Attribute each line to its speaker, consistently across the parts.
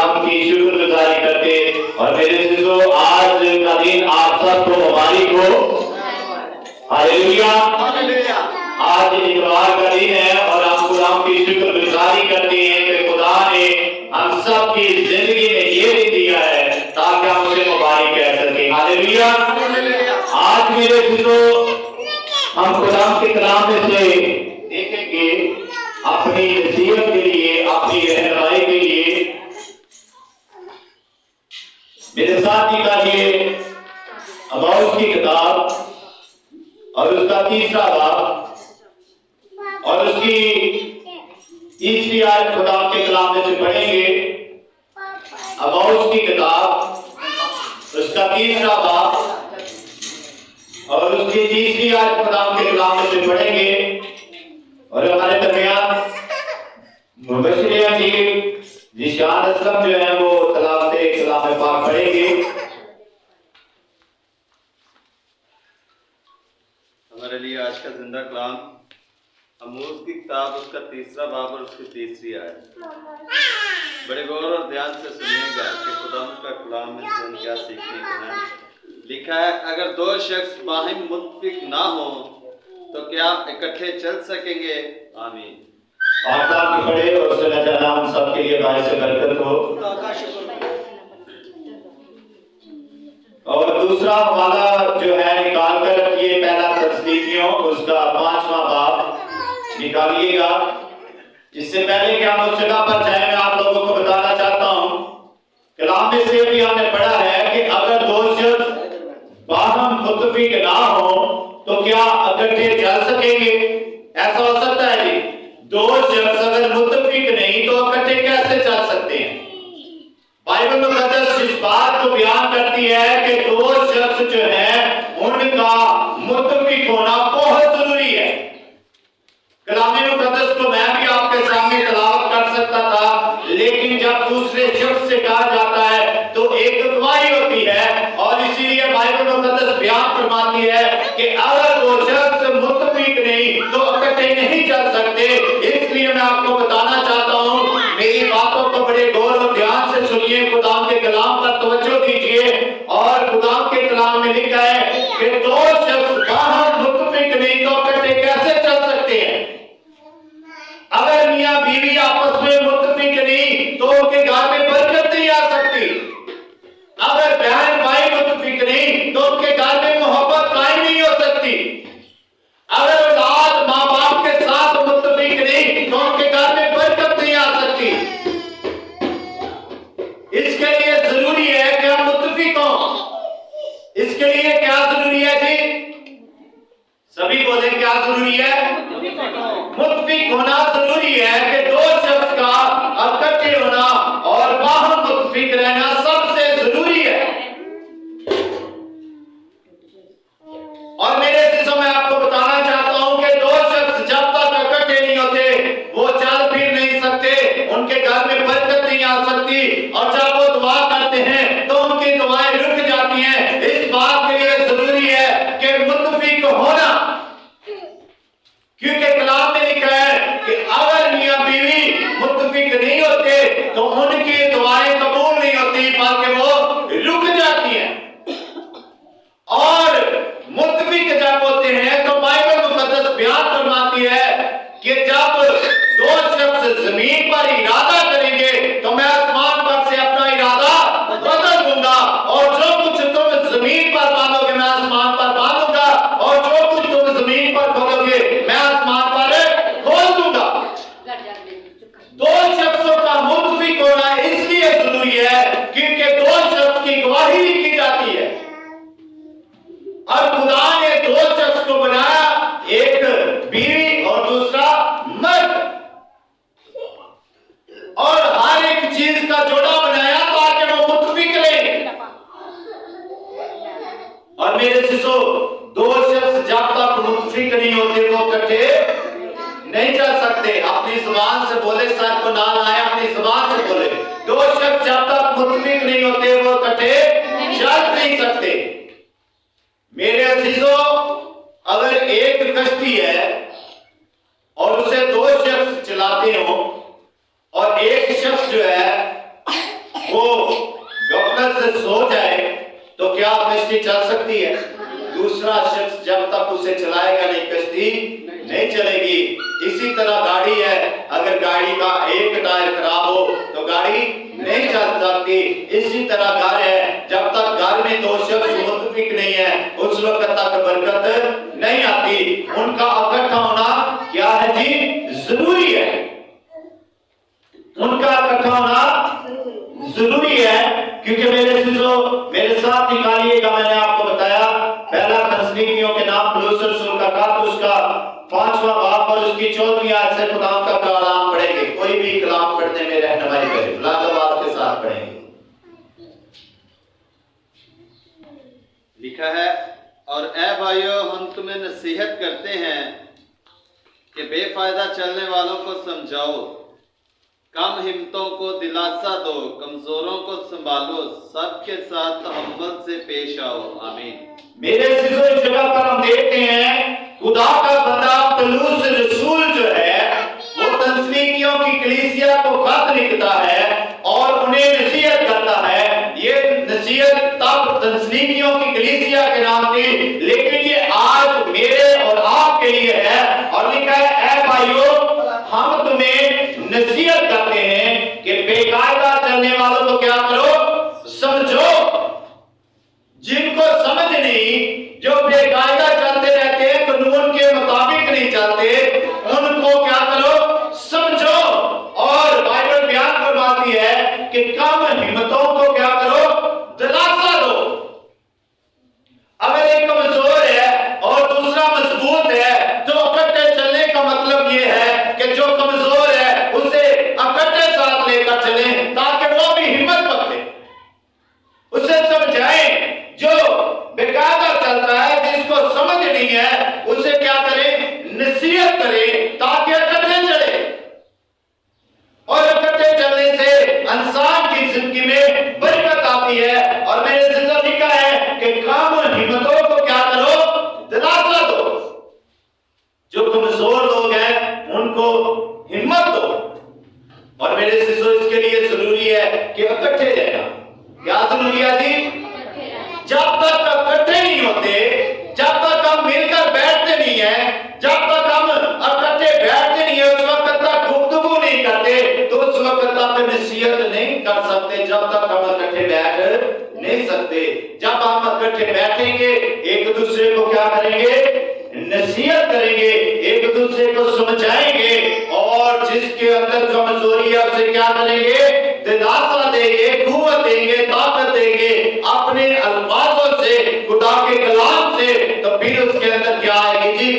Speaker 1: खुदाम की शुक्रगुजारी करते। और मेरे सिसो आज का दिन आप सबको मुबारक हो। हालेलुया। आज इतवार का दिन है और हम खुदाम की शुक्रगुजारी करते हैं कि खुदा ने हम सब की जिंदगी में ये दिन दिया है ताकि हम उसे मुबारक कह सके। हालेलुया। आज मेरे सिसो हम खुदाम के कलाम में से देखेंगे अपनी नसीहत के लिए, अपनी रहनुमाई के लिए मेरे साथ निकालिए अबाउस की किताब और उसका तीसरा बाब और उसकी तीसरी आयत खुदा के कलाम में से पढ़ेंगे। अबाउस की किताब उसका तीसरा बाब और उसकी तीसरी आयत खुदा के कलाम में से पढ़ेंगे। और हमारे दरमियान मुबश्शिर अजीब जिशान असलम जो है वो तलावत कलाम पाक पढ़ेंगे।
Speaker 2: हमारे लिए आज का जिंदा कलाम आमोस की किताब उसका तीसरा बाब और उसकी तीसरी आयत। बड़े गौर और ध्यान से सुनिएगा कि खुदा का कलाम में से हम क्या सीखने को है। लिखा है, अगर दो शख्स बाहिम मुत्तफिक ना हो तो क्या इकट्ठे चल सकेंगे? आमीन।
Speaker 1: आप पढ़े और सुना जाना हम सब के लिए बारिश से बरकत हो। और दूसरा हवाला जो है निकाल कर रखिए, पहला तस्दीकियों उसका 5वां बाब निकालिएगा। इससे पहले कि हम उस जगह पर जाएं, मैं आप लोगों को बताना चाहता हूं कलाम में से भी हमने पढ़ा है कि अगर दो शख्स बाहम मुत्तफिक ना हो तो क्या इकट्ठे चल सकेंगे? ऐसा हो सकता है जी? दो शख्स अगर मुत्तफिक नहीं तो इकट्ठे कैसे चल सकते हैं? बाइबल मुकद्दस इस बात को बयान करती है कि दो शख्स जो है उनका मुत्तफिक होना बहुत जरूरी है। कलाम मुकद्दस को मैं भी आपके सामने तलावत कर सकता था, लेकिन जब दूसरे शख्स से कहा जाता है तो एक गवाही होती है। और इसीलिए बाइबल मुकद्दस बयान फरमाती है कि अगर दो शख्स मुत्तफिक नहीं तो इकट्ठे नहीं चल सकते। इसलिए मैं आपको बताना चाहता हूं, मेरी बातों को बड़े गौर और ध्यान से सुनिए, खुदा के कलाम पर तवज्जो दीजिए। और खुदा के कलाम में लिखा है कि दो शख्स बाहम मुत्तफिक नहीं तो इकट्ठे कैसे चल सकते हैं? अगर मियां बीवी आपस में मुत्तफिक नहीं तो उनके घर में बरकत नहीं आ सकती। अगर बहन भाई मुत्तफिक नहीं तो उनके घर में मोहब्बत कायम नहीं हो सकती। अगर औलाद माँ बाप के साथ मुत्तफिक नहीं तो उनके घर में बरकत नहीं आ सकती। इसके लिए जरूरी है कि हम मुत्तफिक हों। इसके लिए क्या जरूरी है जी? सभी बोले क्या जरूरी है? मुत्तफिक होना जरूरी है कि दो शख्स का इकट्ठे होना और बाहम मुत्तफिक रहना सबसे जरूरी है। और मेरे सिसों में आपको बताना चाहता हूं कि दो शख्स जब तक इकट्ठे नहीं होते वो चल फिर नहीं सकते, उनके घर में बरकत नहीं आ सकती। और जब वो दुआ करते हैं तो उनकी दुआएं रुक जाती हैं। इस बात के लिए जरूरी है कि मुत्तफिक होना, क्योंकि कलाम में लिखा है कि अगर मियां बीवी मुत्तफिक नहीं होते तो उनकी दुआएं कबूल नहीं होती, बल्कि वो रुक जाती हैं। और मुत्तफिक जब होते हैं तो बाइबल मुकद्दस बयान फरमाती है कि जब दो शख्स जमीन पर इरादा करेंगे तो मैं आसमान पर से अपना इरादा बदल दूंगा। और जो कुछ तुम जमीन पर बांधोगे मैं आसमान पर बांधूंगा, और जो कुछ तुम जमीन पर खोलोगे मैं आसमान पर खोल दूंगा। दो शख्सों का मुत्तफिक होना इसलिए जरूरी है क्योंकि दो शख्स की गवाही लिखी जाती है। और खुदा ने दो शख्स को बनाया, एक बीवी और दूसरा मर्द, और हर एक चीज का जोड़ा बनाया ताकि वो मुत्तफिक रहे। और मेरे सिसो, दो शख्स जब तक मुत्तफिक नहीं होते वो इकट्ठे नहीं चल सकते। अपनी जुबान से बोले, सर को ना लाए, अपनी जुबान से बोले। दो शख्स जब तक मुत्तफिक नहीं होते वो इकट्ठे चल नहीं सकते। मेरे अजीजों, अगर एक कश्ती है और उसे दो शख्स चलाते हो और एक शख्स जो है वो गफलत से सो जाए तो क्या कश्ती चल सकती है? दूसरा शख्स जब तक उसे चलाएगा नहीं, कश्ती नहीं चलेगी। इसी तरह गाड़ी है, अगर गाड़ी का एक टायर खराब हो तो गाड़ी नहीं चल सकती। इसी तरह घर है, जब तक घर में दो शख्स मुत्तफिक नहीं है उस वक्त तक बरकत नहीं आती। उनका इकट्ठा होना क्या है जी? जरूरी है। उनका इकट्ठा होना जरूरी है, क्योंकि मेरे साथ निकालिएगा। मैंने आपको बताया पहला तस्लीमियों के नाम पौलुस रसूल का खत, उसका 5वां बाब और उसकी 14वीं आयत से खुदा का कलाम पढ़ेंगे। कोई भी कलाम पढ़ने में रहनुमाई करें, बुलंद के साथ पढ़ेंगे।
Speaker 2: लिखा है, और ए भाइयों, हम तुम्हें नसीहत करते हैं कि बेफायदा चलने वालों को समझाओ, कम हिम्मतों को दिलासा दो, कमजोरों को संभालो, सबके साथ तहम्मुल से पेश आओ। आमीन।
Speaker 1: मेरे इस जगह पर हम देखते हैं खुदा का बंदा पौलुस रसूल जो है वो तस्लीमियों की कलीसिया को खत लिखता है और उन्हें नसीहत करता है। ये नसीहत तब तस्लीमियों की कलीसिया के नाम थी, लेकिन ये आज मेरे और आपके लिए है। और लिखा है, ऐ भाइयों, हम तुम्हें नसीहत करते हैं कि बेकायदा चलने वालों को क्या करो? समझो। जिनको समझ नहीं, जो बेकायदा चलते रहते हैं, कानून के मुताबिक नहीं चलते, उनको क्या करो? समझो। और बाइबल बयान फरमाती है कि कम हिम्मतों को क्या करो? दिलासा दो। अगर एक कमजोर है और दूसरा मजबूत है तो इकट्ठे चलने का मतलब ये है कि जो कमजोर है उसे इकट्ठे साथ लेकर चले ताकि वो भी हिम्मत रखे। उसे समझाएं। जो बेकायदा चलता है, जिसको समझ नहीं है, उसे क्या करें? नसीहत करें ताकि इकट्ठे चले। और इकट्ठे चलने से इंसान की जिंदगी में बरकत आती है। और मैंने जिक्र लिखा है कि कम हिम्मतों को क्या करो? दिलासा दो। जो कमजोर लोग हैं उनको हिम्मत दो। और मेरे शिशु इसके लिए जरूरी है कि इकट्ठे रहना। क्या जरूरी है जी? जब तक इकट्ठे नहीं होते, जब तक हम मिलकर बैठते नहीं है, जब तक हम इकट्ठे बैठते नहीं है, उस वक्त तक गुफ्तगू नहीं करते, तो उस वक्त तक नसीहत नहीं कर सकते। जब तक हम इकट्ठे बैठ नहीं सकते, जब हम इकट्ठे बैठेंगे, एक दूसरे को क्या करेंगे? नसीहत करेंगे, एक दूसरे को समझाएंगे, और जिसके अंदर कमजोरी है उसे क्या करेंगे? दिलासा देंगे, कुव्वत देंगे, ताकत देंगे अपने अल्फाजों से, खुदा के कलाम से। तो फिर उसके अंदर क्या आएगी जी?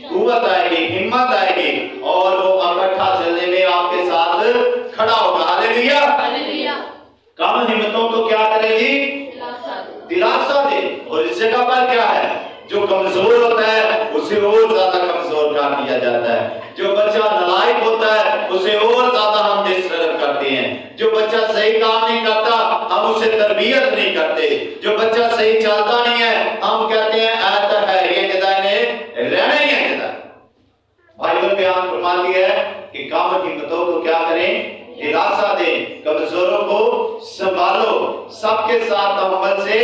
Speaker 1: कुव्वत आएगी, हिम्मत आएगी, और वो इकट्ठा चलने में आपके साथ खड़ा होगा। हालेलुया। कम हिम्मतों को क्या करेगी? दिलासा दे। और इस जगह पर क्या है? जो कमजोर होता है उसे और ज्यादा कमजोर कर दिया जाता है। जो बच्चा नालायक होता है उसे और ज्यादा हम डिस्टर्ब करते हैं। जो बच्चा सही काम नहीं करता हम उसे तरबियत नहीं करते। जो बच्चा सही चलता नहीं है हम कहते हैं ऐसा है, ये जदा ने रहना ही है जदा। बाइबल बयान फरमाती है कि कम हिम्मतों को क्या करें? दिलासा दें, कमजोरों को संभालो, सबके साथ तहम्मुल से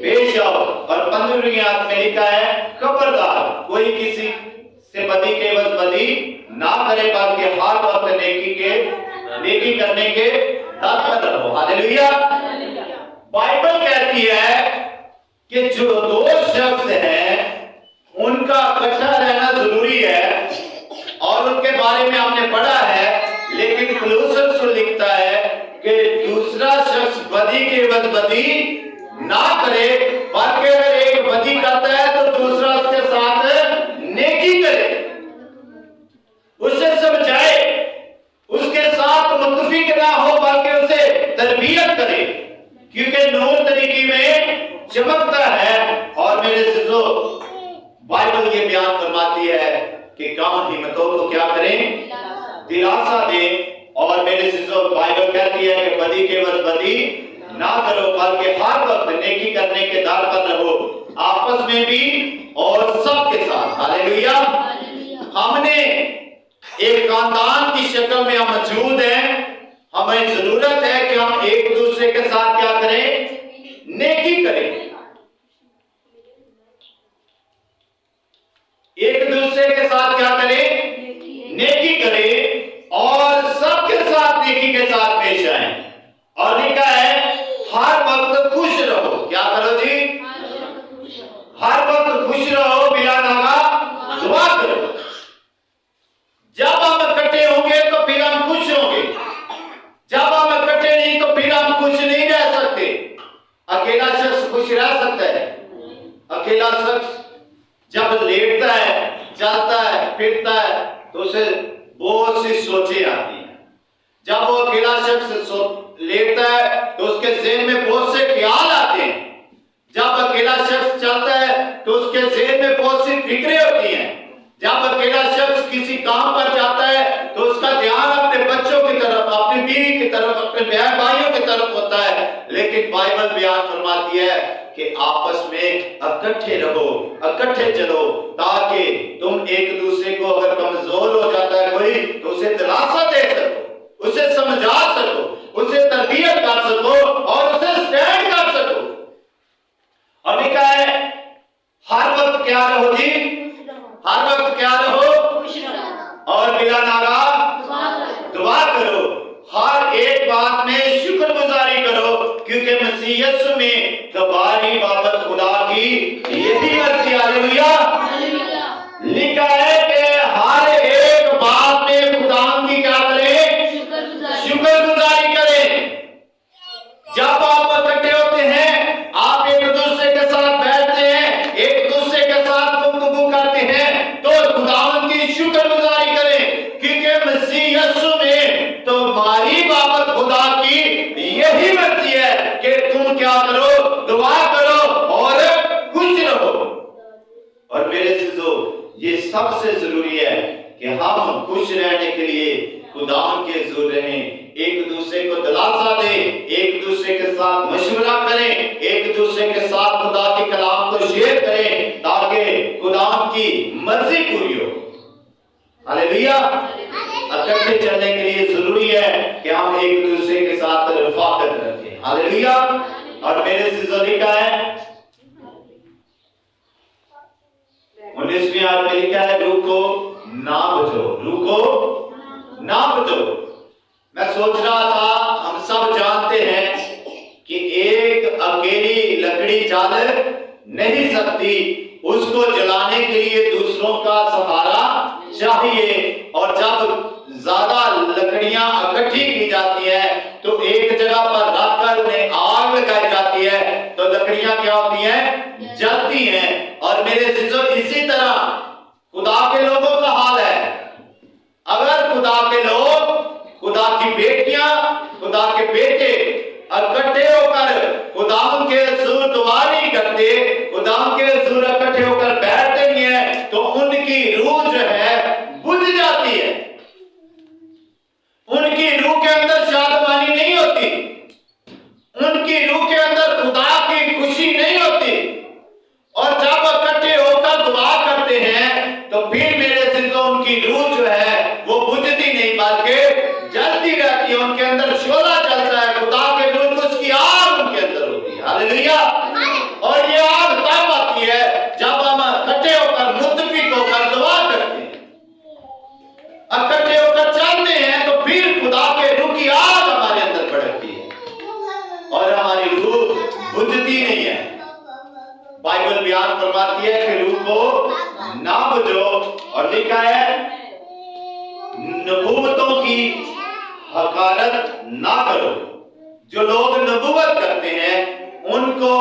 Speaker 1: पेश आओ। और 15वीं आयत में लिखा है, खबरदार कोई किसी से बदी के एवज बदी ना करे, बल्कि हर वक्त नेकी करने के तत्पर रहो। हालेलुया। बाइबल कहती है कि जो दो शख्स हैं उनका इकट्ठा रहना जरूरी है, और उनके बारे में हमने पढ़ा है। लेकिन पौलुस रसूल लिखता है कि दूसरा शख्स बदी के एवज बदी ना करे, बल्कि अगर एक बदी करता है तो दूसरा उसके साथ नेकी करे, उसे समझाए, उसके साथ मुत्तफिक ना हो बल्कि उसे तरबियत करे, क्योंकि नूर तरीके में चमकता है। और मेरे सिद्धो बाइबल ये बयान फरमाती है कि कम हिम्मतों को क्या करें? दिलासा दें। और मेरे सिद्धो बाइबल कहती है कि बदी के वक्त बदी ना करो, बल्कि हर वक्त नेकी करने के दर पर रहो, आपस में भी और सबके साथ। हालेलुया। हमने एक खानदान की शक्ल में हम मौजूद हैं, हमें जरूरत है कि हम एक दूसरे के साथ क्या करें? नेकी करें। एक दूसरे के साथ क्या करें? नेकी करें और सबके साथ नेकी के साथ पेश आए। और लिखा है हर वक्त खुश रहो। क्या करो जी? हर वक्त खुश रहो, बिला नागा दुआ करो। जब हम इकट्ठे होंगे तो फिर हम खुश होंगे, जब हम इकट्ठे नहीं तो फिर हम खुश नहीं रह सकते। अकेला शख्स खुश रह सकता है? अकेला शख्स जब लेटता है, चलता है, फिरता है तो उसे बहुत सी सोचें आती हैं। जब वो अकेला शख्स लेटता है तो उसके ज़हन में बहुत से ख्याल आते हैं। जब अकेला शख्स चलता है तो उसके ज़हन में बहुत सी फिक्रें होती हैं। जब अकेला शख्स किसी काम पर जाता है तो उसका ध्यान अपने बच्चों की तरफ, अपनी बीवी की तरफ, अपने बहन भाइयों की तरफ होता है। लेकिन बाइबल बयान फरमाती है कि आपस में इकट्ठे रहो, इकट्ठे चलो, ताकि तुम एक दूसरे को, अगर कमजोर हो जाता है कोई तो उसे दिलासा दे सको, उसे समझा सको, उसे तरबियत कर सको और उसे स्टैंड कर सको। और लिखा है हर वक्त क्या रहो जी? हर वक्त क्या रहो? और बिला नागा दुआ करो। हर एक बात में शुक्रगुजारी करो, क्योंकि मसीह यीशु में तुम्हारी बाबत खुदा की यही मर्जी। हालेलुया। लिखा है कि हर एक बात में खुदा की क्या करें? शुक्रगुजारी करें। जब आप इकट्ठे होते हैं, आप एक दूसरे के साथ बैठते हैं, एक दूसरे के साथ गुफ्तगू करते हैं, तो खुदावंद की शुक्रगुजारी करें, क्योंकि मसीह यीशु में तुम्हारी बाबत खुदा की यही मर्जी है कि तुम क्या करो? दुआ करो और खुश रहो। और मेरे चीजों, ये सबसे जरूरी है कि हम खुश रहने के लिए खुदावंद के हुजूर रहें, एक दूसरे को दिलासा दें, एक दूसरे के साथ मशवरा करें, एक दूसरे के साथ खुदा के कलाम को शेयर करें, ताकि खुदा की मर्जी पूरी हो। हालेलुया। इकट्ठे चलने के लिए जरूरी है कि हम एक दूसरे के साथ रफाकत रखें। हालेलुया। और मेरे से लिखा है 19वीं आयत में लिखा है रुको ना बचो, रुको ना बचो। मैं सोच रहा था, हम सब जानते हैं कि एक अकेली लकड़ी जल नहीं सकती, उसको जलाने के लिए दूसरों का सहारा चाहिए। और जब ज्यादा लकड़ियां इकट्ठी की जाती है तो एक जगह पर रखकर उन्हें आग लगाई जाती है तो लकड़ियां क्या होती हैं? जलती हैं। और मेरे सिजो इसी तरह खुदा के लोगों का हाल है। अगर खुदा के लोग, खुदा की बेटियां, खुदा के बेटे इकट्ठे होकर खुदाम के हुजूर दुआ नहीं करते, खुदाम के हुजूर इकट्ठे होकर बैठते नहीं है, तो उनकी रूह जो है बुझ जाती है, उनकी रूह के अंदर शादमानी नहीं होती, उनकी रूह के अंदर खुदा की खुशी नहीं होती। और जब इकट्ठे होकर दुआ करते हैं तो फिर मेरे सिद्धों उनकी रूह जो है वो बुझती नहीं बल्कि जलती रहती है, उनके अंदर शोला चलता है, खुदा के विरुद्ध उसकी आग उनके अंदर होती है। हालेलुया। और ये आग तब आती है जब हम इकट्ठे होकर मुत्तफिक होकर दुआ करते हैं, इकट्ठे होकर चलते हैं, तो फिर खुदा के रूह की आग हमारे अंदर भड़कती है और हमारी रूह बुझती नहीं है। बाइबल बयान फरमाती है कि रूह को ना बुझो। और लिखा है नबूवतों की हकारत ना करो। जो लोग नबूवत करते हैं उनको,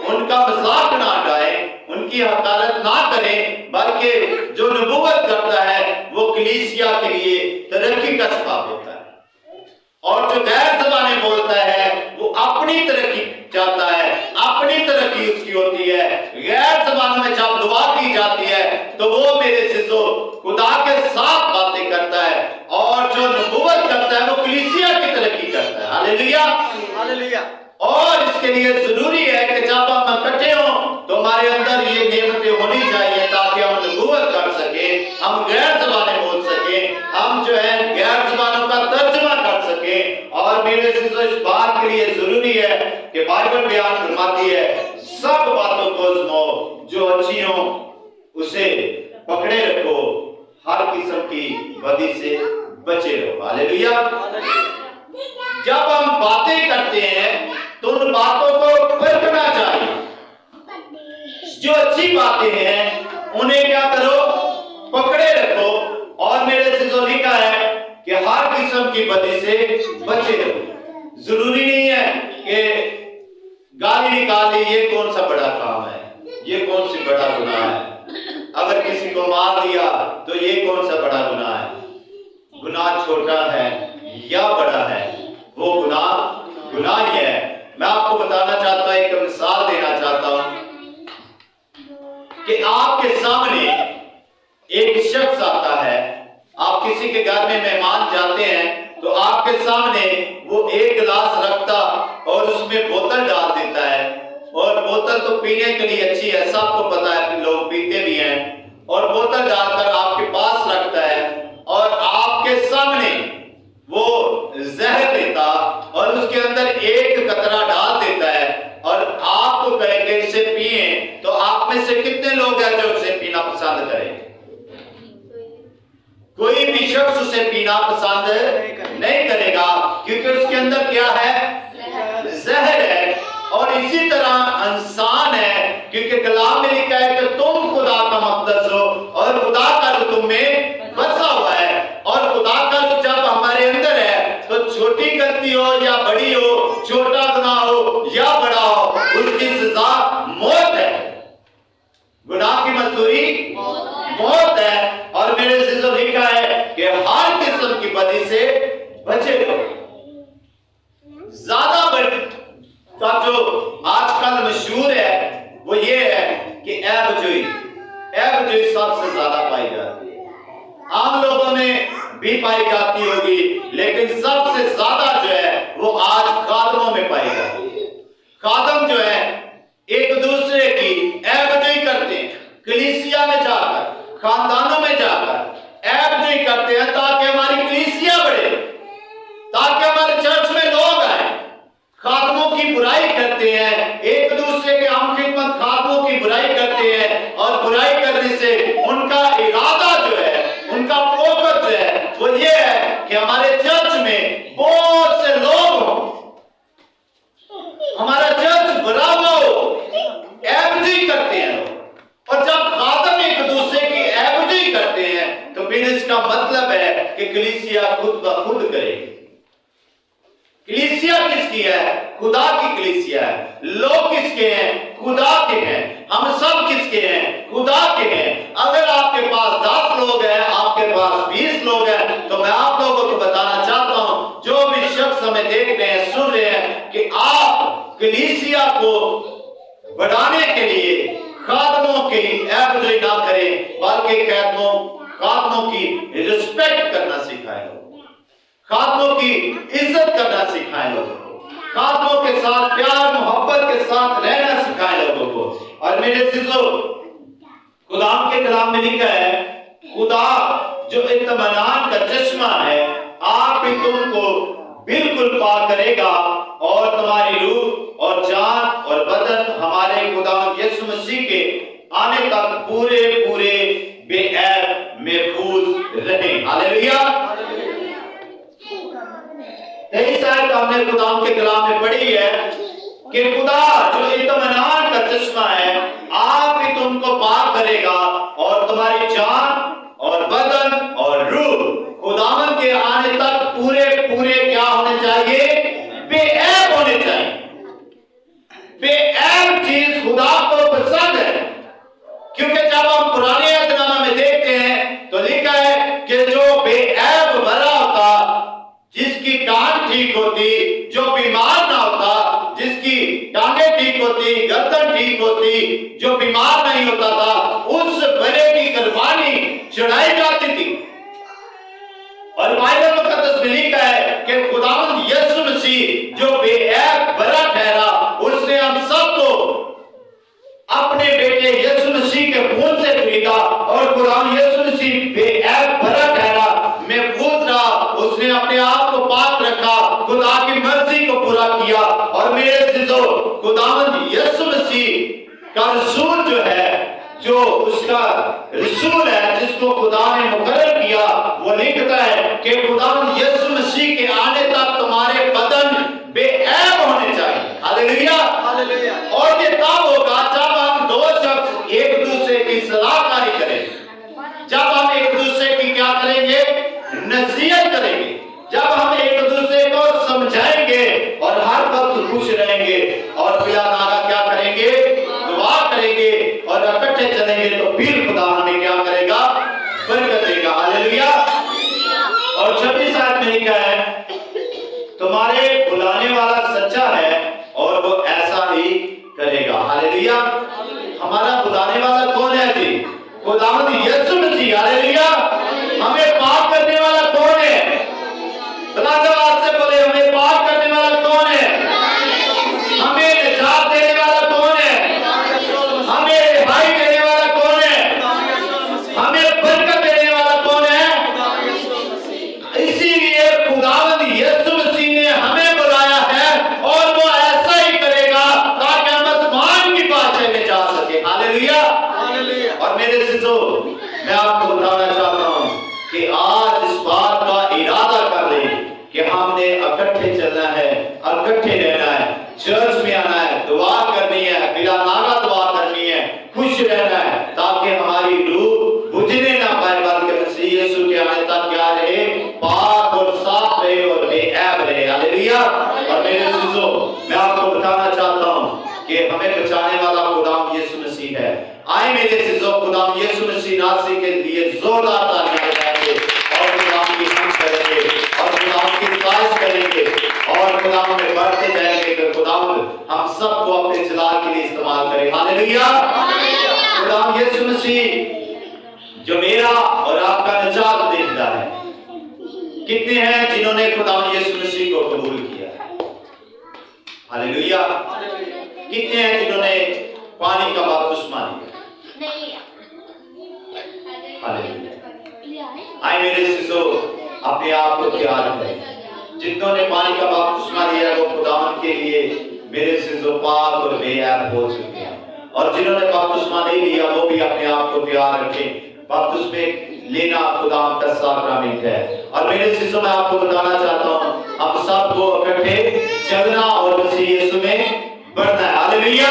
Speaker 1: उनका मजाक ना उड़ाएं, उनकी हकारत ना करें, बल्कि जो नबूवत करता है वो कलीसिया के लिए तरक्की का सबब होता है। और जो गैर ज़बानें बोलता है वो अपनी तरक्की चाहता है, अपनी तरक्की उसकी होती है। गैर ज़बानों में जब दुआ की जाती है तो वो मेरे सिसो खुदा के साथ बातें करता है, और जो नबूवत करता है वो कलीसिया की तरक्की करता है। Hallelujah, hallelujah. और इसके लिए जरूरी है कि जब हम इकट्ठे हों तो हमारे अंदर ये नेमतें होनी चाहिए ताकि हम नबूवत कर सके, हम गैर ज़बानें बोल सके, हम जो है गैर ज़बानों का तर्जुमा कर सके, और हालेलुया। जब हम बातें करते हैं तो उन बातों को परखना चाहिए। जो अच्छी बातें हैं उन्हें क्या करो, पकड़े रखो। और मेरे से जो लिखा है कि हर किस्म की बदी से बचे रहो। जरूरी नहीं है कि गाली निकाल ली, ये कौन सा बड़ा काम है, ये कौन सी बड़ा गुनाह है। अगर किसी को मार दिया तो ये कौन सा बड़ा गुनाह है। गुनाह छोटा है या बड़ा है, वो गुनाह ही है। मैं आपको बताना चाहता हूं, एक मिसाल देना चाहता हूं कि आपके सामने एक शख्स आता है। आप किसी के घर में मेहमान जाते हैं तो आपके सामने वो एक गिलास रखता और उसमें बोतल डाल देता है। और बोतल तो पीने के लिए अच्छी है, सबको पता है, लोग पीते भी हैं। और बोतल डालकर आपके पास रखता है और आपके सामने वो जहर देता और उसके अंदर एक कतरा डाल देता है और आपको कहे कि इसे पिए, तो आप में से कितने लोग हैं जो उसे पीना पसंद करें? कोई भी शख्स उसे पीना पसंद नहीं करेगा, क्योंकि उसके अंदर क्या है, जहर है। और इसी तरह इंसान है, क्योंकि कलाम में लिखा है कि तुम खुदा का मक़दस हो और खुदा का रूह तुम में बसा हुआ है। और खुदा का रूह जब हमारे अंदर है तो छोटी गलती हो या बड़ी हो, छोटा गुनाह हो या बड़ा हो, उसकी सजा मौत है। गुनाह की मजदूरी मौत है। और मेरे से जो लिखा है कि हर किस्म की बदी से बचे रहो। ज्यादा बड़ी का जो आजकल मशहूर है वो ये है कि ऐबजोई सबसे ज्यादा पाई जाती है। आम लोगों में भी पाई जाती होगी, लेकिन सबसे ज्यादा जो है वो आज खादमों में पाई जाती है। खादम जो है एक दूसरे की ऐबजोई करते हैं, कलीसिया में जाकर, खानदानों में जाकर ऐबजोई करते हैं ताकि हमारी कलीसिया बढ़े, ताकि हमारे चर्च में लोग आए। खादमों की बुराई करते हैं, एक दूसरे के हम खिदमत खादमों की बुराई करते हैं। और बुराई करने से उनका इरादा जो है, उनका फोकस जो है वो ये है कि हमारे चर्च में बहुत से लोग हों, हमारा चर्च बड़ा हो। ऐबजोई करते हैं लोग। और जब खादम एक दूसरे की ऐबजोई करते हैं तो फिर इसका मतलब है कि कलीसिया खुद ब खुद करेगी। कलीसिया किसकी है? खुदा की कलीसिया है। लोग किसके हैं? खुदा के हैं। हम सब किसके हैं? खुदा के हैं। अगर आपके पास 10 लोग हैं, आपके पास 20 लोग हैं, तो मैं आप लोगों को बताना चाहता हूं, जो भी शख्स हमें देख रहे हैं, सुन रहे हैं, कि आप कलीसिया को बढ़ाने के लिए खादमों की ऐबजोई ना करें, बल्कि खादमों की रिस्पेक्ट करना सिखाएं। खादमों की इज्जत करना सिखाएं लोगों को, खादमों के साथ प्यार मोहब्बत के साथ रहना सिखाएं लोगों को। और मेरे सिजो, खुदा के कलाम में लिखा है, खुदा जो इत्मीनान का चश्मा है, आप ही तुमको बिल्कुल पाक करेगा और तुम्हारी रूह और जान और बदन हमारे खुदा यीशु मसीह के आने तक पूरे पूरे बेऐब महफूज रहे। हालेलुया। 23 आयत हमने खुदा के कलाम में पढ़ी है कि खुदा जो इत्मीनान का चश्मा है, आप ही तुमको पाक करेगा और तुम्हारी जान और बदन और रूह खुदावन के आने तक पूरे पूरे क्या होने चाहिए? बेऐब होने चाहिए। बेऐब चीज खुदा को पसंद है, क्योंकि जब हम पुराने अहदनामा में देखते हैं तो लिखा है कि जो बेऐब भरा होता, जिसकी टांग ठीक होती, जो बीमार ना होता, जिसकी टांगें ठीक होती, गर्दन ठीक होती, जो बीमार नहीं होता था, उस बड़े की कुर्बानी चढ़ाई जाती थी। और बाइबल मुकद्दस में लिखा है कि खुदावंद यीशु मसीह जो बेऐब भरा ठहरा, उसने हम सबको अपने बेटे यीशु मसीह के खून से खरीदा। और खुदावंद यीशु मसीह बेऐब भरा ठहरा, महफूज रहा, उसने अपने आप को पाक रखा, खुदा की मर्जी को पूरा किया। और मेरे सिजो, खुदावंद यीशु मसीह का रसूल जो है, जो उसका रसूल है, जिसको खुदा ने मुकर्रर किया, वो लिखता है कि खुदावंद यीशु मसीह के आने तक तुम्हारे बदन बेऐब होने चाहिए। हालेलुया।
Speaker 2: हालेलुया।
Speaker 1: और ये तब होगा जब हम दो शख्स एक दूसरे की सलाहकारी करेंगे, जब हम एक दूसरे की क्या करेंगे, नसीहत करेंगे, जब हम एक दूसरे को समझाएंगे और हर वक्त खुश रहेंगे और बिला नागा क्या करेंगे, दुआ करेंगे और इकट्ठे चलेंगे, तो फिर खुदा हमें क्या करेगा, बरकत देगा। हालेलुया। और 26 आयत में लिखा है, तुम्हारे बुलाने वाला सच्चा है और वो ऐसा ही करेगा। हालेलुया। हमारा बुलाने वाला कौन है जी? खुदावंद यीशु मसीह। हालेलुया। हमें पाक करने वाला कौन है? आवाज से बोले, हमें पाक करने वाला कौन है? हमें निजात देने वाला कौन है? हमें रिहाई देने वाला कौन है? हमें बरकत देने वाला कौन है? इसीलिए खुदावंद यीशु मसीह ने हमें बुलाया है और वो ऐसा ही करेगा ताकि हम आसमान की बादशाही में जा सके। हालेलुया। और मेरे सिसो, मैं आपको बताना चाहता हूं कि आज इस बात का इरादा कर लें कि हमने इकट्ठे चलना है, इकट्ठे रहना है, चर्च में आना है, दुआ करनी है, बिला नागा दुआ करनी है, खुश रहना है, ताकि हमारी रूह बुझने ना पाए, बल्कि मसीह यीशु के आने तक क्या रहे, पाक और साफ रहे और बेऐब रहे। हालेलुया। और मेरे सिसो, मैं आपको बताना चाहता हूं कि हमें बचाने वाला खुदाम यीशु मसीह है। आए मेरे सिसो, खुदाम यीशु मसीह नासी के लिए जोरदार तालियां बजाएंगे और खुदाम की हम करेंगे और खुदाम की तारीफ करेंगे और खुदाम में बढ़ते जाएंगे कि खुदाम हम सबको अपने जलाल के लिए इस्तेमाल करें। हालेलुया। खुदाम यीशु मसीह जो मेरा और आपका निजात देता है, कितने हैं जिन्होंने खुदाम यीशु मसीह को कबूल किया? हालेलुया। कितने हैं जिन्होंने पानी का बपतिस्मा लिया? हालेलुया। आए मेरे सिसो, अपने आप को तैयार करें। जिन्होंने पानी का बपतिस्मा लिया वो खुदावंद के लिए मेरे सिसो पाक और बेऐब हो चुके हैं, और जिन्होंने बपतिस्मा नहीं लिया वो भी अपने आप को तैयार रखें। बपतिस्मे लेना खुदावंद का साक्रामेंट है। और मेरे सिसो, मैं आपको बताना चाहता हूं, हम सबको इकट्ठे चलना और मसीह यीशु में बढ़ना है। हालेलुया।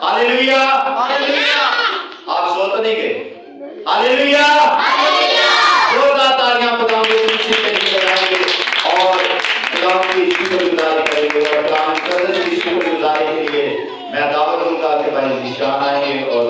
Speaker 1: हालेलुया। आप सो तो नहीं गए? हालेलुया। जोरदार तालियां खुदावंद यीशु मसीह के लिए बजाएंगे और खुदावंद की शुक्रगुजारी करेंगे। और खुदावंद की शुक्रगुजारी के लिए मैं दावत दूंगा कि भाई निशान आएंगे और